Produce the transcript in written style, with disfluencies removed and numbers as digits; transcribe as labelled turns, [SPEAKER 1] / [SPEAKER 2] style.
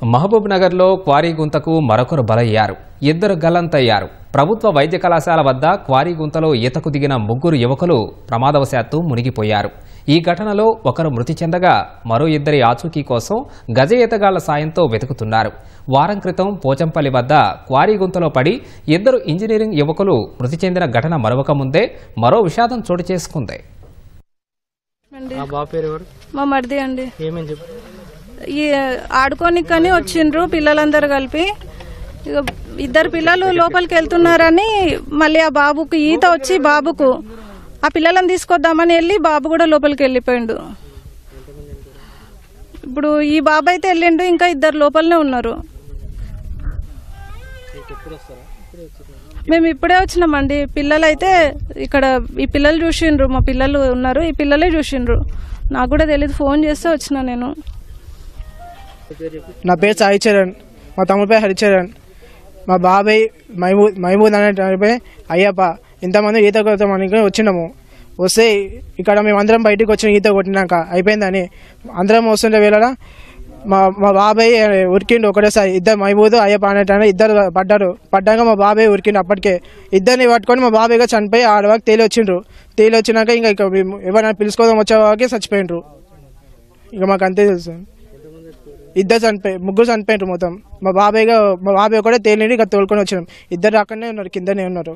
[SPEAKER 1] మహబూబ్ నగర్లో క్వారీ గుంతకు మరొకరు బలయ్యారు. ఇద్దరు గల్లంతయ్యారు. ప్రభుత్వ వైద్య కళాశాల వద్ద క్వారీ గుంతలో ఈతకు దిగిన ముగ్గురు యువకులు ప్రమాదవశాత్తు మునిగిపోయారు. ఈ ఘటనలో ఒకరు మృతి చెందగా మరో ఇద్దరి ఆచూకీ కోసం గజ ఈతగాళ్ల సాయంతో వెతుకుతున్నారు. వారం క్రితం పోచంపల్లి వద్ద క్వారీ గుంతలో పడి ఇద్దరు ఇంజనీరింగ్ యువకులు మృతి చెందిన ఘటన మరొక ముందే మరో విషాదం చోటు చేసుకుంది.
[SPEAKER 2] మా మరిది అండి ఈ ఆడుకోనికని వచ్చిండ్రు పిల్లలందరూ కలిపి. ఇద్దరు పిల్లలు లోపలికి వెళ్తున్నారని మళ్ళీ ఆ బాబుకు ఈత వచ్చి బాబుకు ఆ పిల్లలను తీసుకొద్దామని వెళ్ళి బాబు కూడా లోపలికి వెళ్ళిపోయిండు. ఇప్పుడు ఈ బాబు అయితే వెళ్ళిండు, ఇంకా ఇద్దరు లోపలనే ఉన్నారు. మేము ఇప్పుడే వచ్చినామండి. పిల్లలు అయితే ఇక్కడ ఈ పిల్లలు చూసిండ్రు, మా పిల్లలు ఉన్నారు, ఈ పిల్లలే చూసిండ్రు. నాకు కూడా తెలియదు, ఫోన్ చేస్తే వచ్చిన నేను.
[SPEAKER 3] నా పేరు సాయి చరణ్, మా తమ్ముడి పేరు హరిచరణ్, మా బాబాయ్ మహబూద్ అనే అయ్యప్ప. ఇంతమంది ఈత కొడతామని వచ్చినాము. వస్తే ఇక్కడ మేము అందరం బయటకు వచ్చిన ఈత కొట్టినాక అయిపోయిందని అందరం వస్తుండే వేళ మా బాబాయ్ ఉరికిండు ఒకటేసారి. ఇద్దరు మహబూద్ అయ్యప్ప అనేట ఇద్దరు పడ్డాక మా బాబాయ్ ఉరికిండు. అప్పటికే ఇద్దరిని పట్టుకొని మా బాబాయ్గా చనిపోయి ఆడవాకి తేలి వచ్చిండ్రు. తేలి వచ్చినాక ఇంకా ఎవరైనా పిలుచుకోవడం వచ్చేవాకే చచ్చిపోయిండ్రు. ఇంకా మాకు అంతే తెలుసు. ముగ్గురు చనిపోయిండ్రు మొత్తం. మా బాబాయ్ కూడా తేలిండి, ఇక తోలుకొని వచ్చినాం. ఇద్దరు అక్కడనే ఉన్నారు, కిందనే ఉన్నారు.